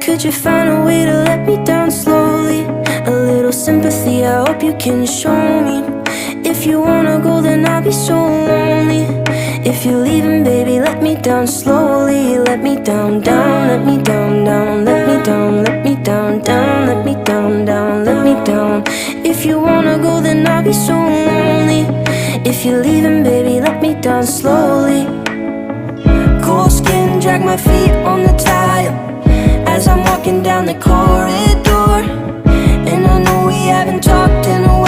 Could you find a way to let me down slowly? A little sympathy, I hope you can show me. If you wanna go, then I'll be so lonely. If you're leaving, baby, let me down slowly. Let me down, down, let me down, down. Let me down, let me down, down. Let me down, down, let me down. If you wanna go, then I'll be so lonely. If you're leaving, baby, let me down slowly. Cold skin, drag my feet on the tile as I'm walking down the corridor. And I know we haven't talked in a while,